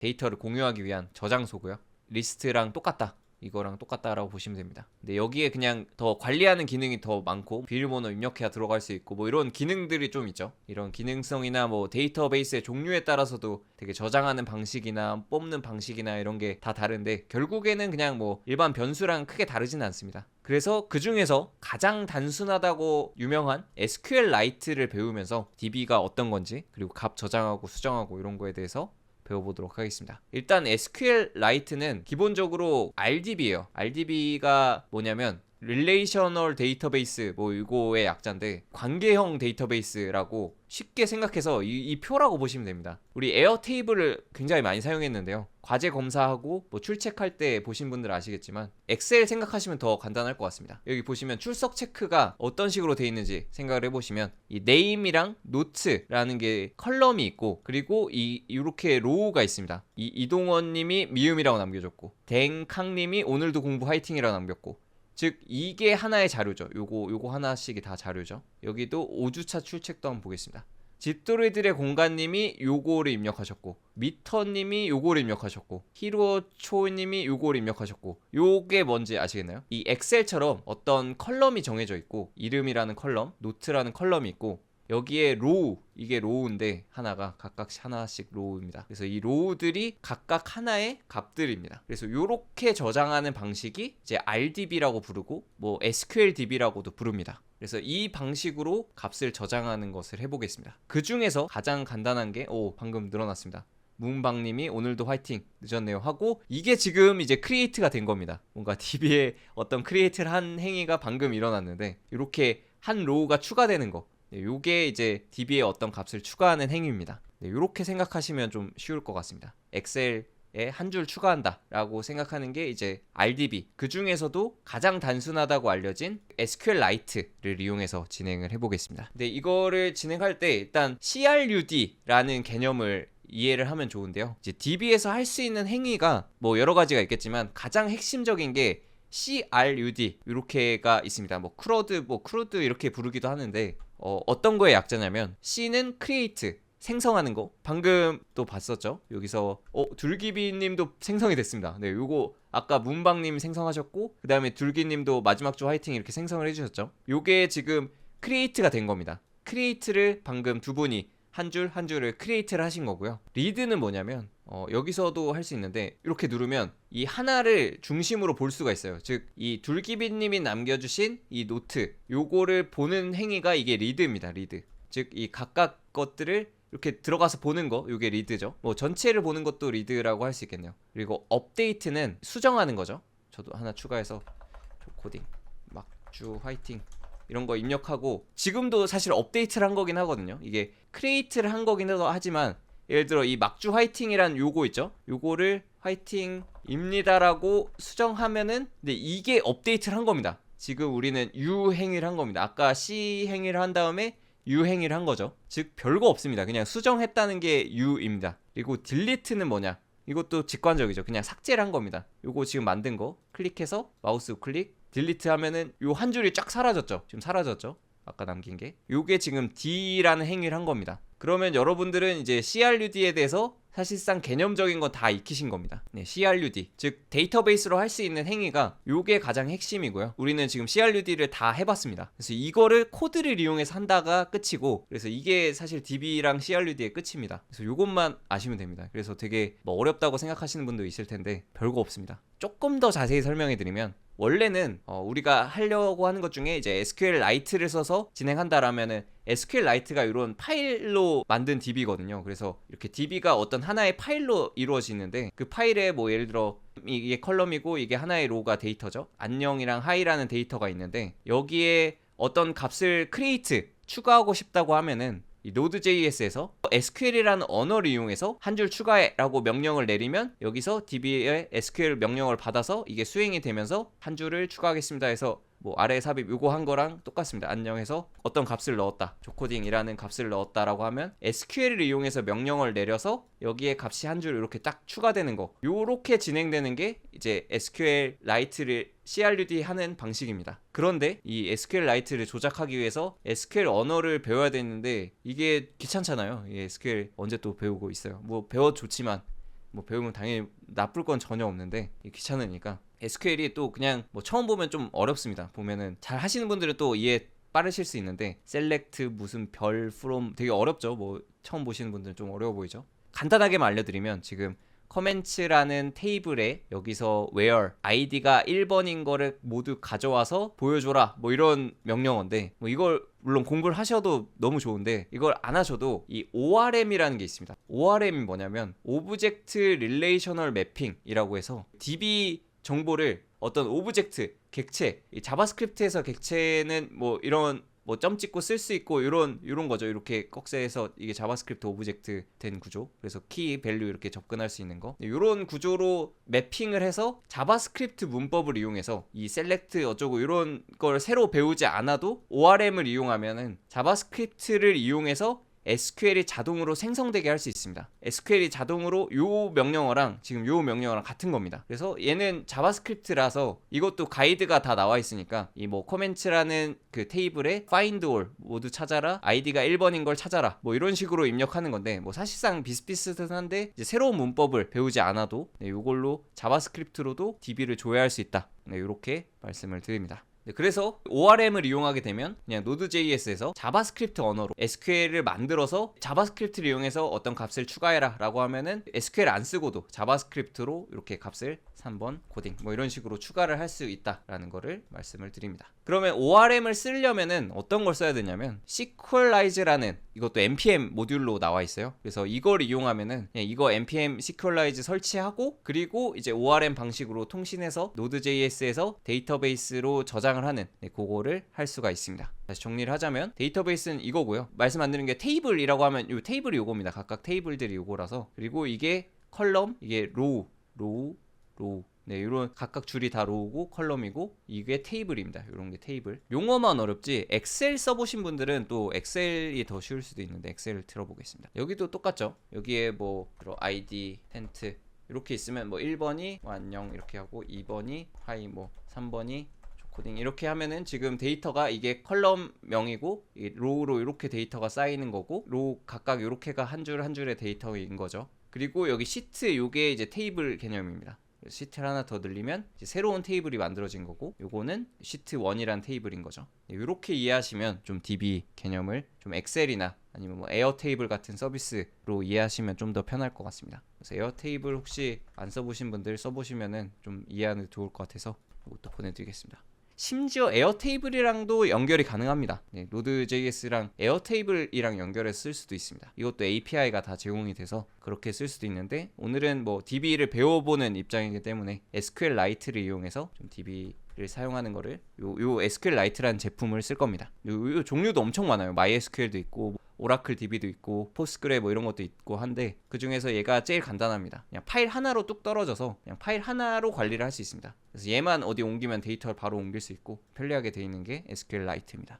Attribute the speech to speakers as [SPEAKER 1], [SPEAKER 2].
[SPEAKER 1] 데이터를 공유하기 위한 저장소고요. 리스트랑 똑같다, 이거랑 똑같다라고 보시면 됩니다. 근데 여기에 그냥 더 관리하는 기능이 더 많고, 비밀번호 입력해야 들어갈 수 있고 뭐 이런 기능들이 좀 있죠. 이런 기능성이나 뭐 데이터베이스의 종류에 따라서도 되게 저장하는 방식이나 뽑는 방식이나 이런 게 다 다른데, 결국에는 그냥 뭐 일반 변수랑 크게 다르진 않습니다. 그래서 그 중에서 가장 단순하다고 유명한 SQLite를 배우면서 DB가 어떤 건지, 그리고 값 저장하고 수정하고 이런 거에 대해서 배워보도록 하겠습니다. 일단 SQLite는 기본적으로 RDB예요. RDB가 뭐냐면 Relational Database, 뭐 이거의 약자인데 관계형 데이터베이스라고 쉽게 생각해서 이 표라고 보시면 됩니다. 우리 에어테이블을 굉장히 많이 사용했는데요. 과제 검사하고 뭐 출첵할 때 보신 분들 아시겠지만 엑셀 생각하시면 더 간단할 것 같습니다. 여기 보시면 출석 체크가 어떤 식으로 되어 있는지 생각을 해보시면, 이 네임이랑 노트라는 게 컬럼이 있고, 그리고 이렇게 로우가 있습니다. 이동원님이 미음이라고 남겨줬고, 댕캉님이 오늘도 공부 화이팅이라고 남겼고, 즉 이게 하나의 자료죠. 요거 하나씩이 다 자료죠. 여기도 5주차 출첵도 한번 보겠습니다. 집돌이들의 공간님이 요거를 입력하셨고, 미터님이 요거를 입력하셨고, 히로초님이 요거를 입력하셨고, 요게 뭔지 아시겠나요? 이 엑셀처럼 어떤 컬럼이 정해져 있고, 이름이라는 컬럼, 노트라는 컬럼이 있고, 여기에 로우, 이게 로우인데 하나가 각각 하나씩 로우입니다. 그래서 이 로우들이 각각 하나의 값들입니다. 그래서 요렇게 저장하는 방식이 이제 RDB라고 부르고, 뭐 SQLDB라고도 부릅니다. 그래서 이 방식으로 값을 저장하는 것을 해보겠습니다. 그 중에서 가장 간단한 게, 방금 늘어났습니다. 문방님이 오늘도 화이팅 늦었네요 하고, 이게 지금 이제 크리에이트가 된 겁니다. 뭔가 DB에 어떤 크리에이트를 한 행위가 방금 일어났는데, 이렇게 한 로우가 추가되는 거, 요게 이제 DB에 어떤 값을 추가하는 행위입니다. 이렇게 생각하시면 좀 쉬울 것 같습니다. 엑셀에 한 줄 추가한다 라고 생각하는 게 이제 RDB, 그 중에서도 가장 단순하다고 알려진 SQLite를 이용해서 진행을 해보겠습니다. 근데 이거를 진행할 때 일단 CRUD라는 개념을 이해를 하면 좋은데요. 이제 DB에서 할 수 있는 행위가 뭐 여러 가지가 있겠지만, 가장 핵심적인 게 CRUD 이렇게가 있습니다. 뭐 크루드 이렇게 부르기도 하는데, 어떤 거의 약자냐면, C는 create, 생성하는 거. 방금 또 봤었죠? 여기서 둘기비님도 생성이 됐습니다. 네, 요거 아까 문방님 생성하셨고, 그 다음에 둘기님도 마지막 주 화이팅 이렇게 생성을 해주셨죠? 요게 지금 create가 된 겁니다. create를 방금 두 분이 한 줄 한 줄을 크리에이트를 하신 거고요. 리드는 뭐냐면, 여기서도 할 수 있는데, 이렇게 누르면 이 하나를 중심으로 볼 수가 있어요. 즉 이 둘기비님이 남겨주신 이 노트, 요거를 보는 행위가 이게 리드입니다. 리드. 즉 이 각각 것들을 이렇게 들어가서 보는 거, 요게 리드죠. 뭐 전체를 보는 것도 리드라고 할 수 있겠네요. 그리고 업데이트는 수정하는 거죠. 저도 하나 추가해서 코딩 막주 화이팅 이런 거 입력하고, 지금도 사실 업데이트를 한 거긴 하거든요. 이게 크리에이트를 한 거긴 하지만, 예를 들어 이 막주 화이팅이란 요거 있죠? 요거를 화이팅입니다라고 수정하면은, 근데 이게 업데이트를 한 겁니다. 지금 우리는 U 행위를 한 겁니다. 아까 C 행위를 한 다음에 U 행위를 한 거죠. 즉 별거 없습니다. 그냥 수정했다는 게 U입니다. 그리고 딜리트는 뭐냐? 이것도 직관적이죠. 그냥 삭제를 한 겁니다. 요거 지금 만든 거 클릭해서 마우스 우클릭 딜리트 하면은 요 한 줄이 쫙 사라졌죠. 지금 사라졌죠. 아까 남긴 게. 요게 지금 D라는 행위를 한 겁니다. 그러면 여러분들은 이제 CRUD에 대해서 사실상 개념적인 건 다 익히신 겁니다. 네, CRUD, 즉 데이터베이스로 할 수 있는 행위가 요게 가장 핵심이고요. 우리는 지금 CRUD를 다 해봤습니다. 그래서 이거를 코드를 이용해서 한다가 끝이고, 그래서 이게 사실 DB랑 CRUD의 끝입니다. 그래서 요것만 아시면 됩니다. 그래서 되게 뭐 어렵다고 생각하시는 분도 있을 텐데 별거 없습니다. 조금 더 자세히 설명해 드리면, 원래는 우리가 하려고 하는 것 중에 이제 SQLite를 써서 진행한다라면은, SQLite가 이런 파일로 만든 DB거든요. 그래서 이렇게 DB가 어떤 하나의 파일로 이루어지는데, 그 파일에 뭐 예를 들어 이게 컬럼이고 이게 하나의 로가 데이터죠. 안녕이랑 하이라는 데이터가 있는데, 여기에 어떤 값을 create, 추가하고 싶다고 하면은 이 Node.js에서 SQL이라는 언어를 이용해서 한 줄 추가해라고 명령을 내리면, 여기서 DB의 SQL 명령을 받아서 이게 수행이 되면서 한 줄을 추가하겠습니다 해서, 뭐 아래 삽입 요거 한 거랑 똑같습니다. 안녕해서 어떤 값을 넣었다, 조코딩이라는 값을 넣었다라고 하면 SQL을 이용해서 명령을 내려서 여기에 값이 한 줄 이렇게 딱 추가되는 거, 요렇게 진행되는 게 이제 SQLite를 CRUD 하는 방식입니다. 그런데 이 SQLite를 조작하기 위해서 SQL 언어를 배워야 되는데, 이게 귀찮잖아요. 이 SQL 언제 또 배우고 있어요. 뭐 배워도 좋지만 뭐 배우면 당연히 나쁠 건 전혀 없는데 귀찮으니까. SQL이 또 그냥 뭐 처음 보면 좀 어렵습니다. 보면은 잘 하시는 분들은 또 이해 빠르실 수 있는데 select 무슨 별 from 되게 어렵죠. 뭐 처음 보시는 분들은 좀 어려워 보이죠. 간단하게만 알려드리면 지금 comments라는 테이블에 여기서 where id가 1번인 거를 모두 가져와서 보여줘라 뭐 이런 명령어인데, 뭐 이걸 물론 공부를 하셔도 너무 좋은데 이걸 안 하셔도 이 ORM이라는 게 있습니다. ORM이 뭐냐면 Object Relational Mapping이라고 해서 DB 정보를 어떤 오브젝트, 객체, 이 자바스크립트에서 객체는 뭐 이런 뭐 점 찍고 쓸 수 있고 이런 거죠. 이렇게 꺽쇠에서 이게 자바스크립트 오브젝트 된 구조. 그래서 키, 밸류 이렇게 접근할 수 있는 거. 이런 구조로 매핑을 해서 자바스크립트 문법을 이용해서 이 셀렉트 어쩌고 이런 걸 새로 배우지 않아도 ORM을 이용하면은 자바스크립트를 이용해서 SQL이 자동으로 생성되게 할 수 있습니다. SQL이 자동으로 요 명령어랑 지금 요 명령어랑 같은 겁니다. 그래서 얘는 자바스크립트라서 이것도 가이드가 다 나와 있으니까 이 뭐 코멘츠라는 그 테이블에 find all 모두 찾아라, id가 1번인 걸 찾아라 뭐 이런 식으로 입력하는 건데, 뭐 사실상 비슷비슷한데 이제 새로운 문법을 배우지 않아도 요걸로 자바스크립트로도 DB를 조회할 수 있다. 네, 이렇게 말씀을 드립니다. 네, 그래서 ORM을 이용하게 되면 그냥 Node.js에서 자바스크립트 언어로 SQL을 만들어서 자바스크립트를 이용해서 어떤 값을 추가해라 라고 하면은 SQL 안 쓰고도 자바스크립트로 이렇게 값을 3번 코딩 뭐 이런 식으로 추가를 할 수 있다라는 거를 말씀을 드립니다. 그러면 ORM을 쓰려면은 어떤 걸 써야 되냐면 Sequelize라는, 이것도 npm 모듈로 나와 있어요. 그래서 이걸 이용하면은 그냥 이거 npm Sequelize 설치하고 그리고 이제 ORM 방식으로 통신해서 Node.js에서 데이터베이스로 저장을 하는, 그거를 할 수가 있습니다. 다시 정리를 하자면 데이터베이스는 이거고요. 말씀 안 드린 게 테이블이라고 하면 이 테이블이 요겁니다. 각각 테이블들이 요거라서. 그리고 이게 컬럼, 이게 로우 네, 이런 각각 줄이 다 로우고 컬럼이고 이게 테이블입니다. 이런 게 테이블. 용어만 어렵지 엑셀 써보신 분들은 또 엑셀이 더 쉬울 수도 있는데 엑셀을 들어보겠습니다. 여기도 똑같죠. 여기에 뭐 ID, 텐트 이렇게 있으면 뭐 1번이 안녕 이렇게 하고 2번이 하이 뭐 3번이 코딩 이렇게 하면은 지금 데이터가 이게 컬럼명이고 로우로 이렇게 데이터가 쌓이는 거고, 로우 각각 이렇게가 한 줄 한 줄의 데이터인 거죠. 그리고 여기 시트 요게 이제 테이블 개념입니다. 시트를 하나 더 늘리면 이제 새로운 테이블이 만들어진 거고, 요거는 시트 1이란 테이블인 거죠. 이렇게 이해하시면 좀 DB 개념을 좀 엑셀이나 아니면 뭐 에어테이블 같은 서비스로 이해하시면 좀 더 편할 것 같습니다. 그래서 에어테이블 혹시 안 써보신 분들 써보시면은 좀 이해하는 데 좋을 것 같아서 이것도 보내드리겠습니다. 심지어 에어테이블이랑도 연결이 가능합니다. 네, Node.js랑 에어테이블이랑 연결해서 쓸 수도 있습니다. 이것도 API가 다 제공이 돼서 그렇게 쓸 수도 있는데, 오늘은 뭐 DB를 배워보는 입장이기 때문에 SQLite를 이용해서 좀 DB를 사용하는 거를 요 SQLite라는 제품을 쓸 겁니다. 요 종류도 엄청 많아요. MySQL도 있고 오라클 DB도 있고 포스그레 뭐 이런 것도 있고 한데, 그 중에서 얘가 제일 간단합니다. 그냥 파일 하나로 뚝 떨어져서 그냥 파일 하나로 관리를 할 수 있습니다. 그래서 얘만 어디 옮기면 데이터를 바로 옮길 수 있고 편리하게 되어 있는 게 SQLite입니다.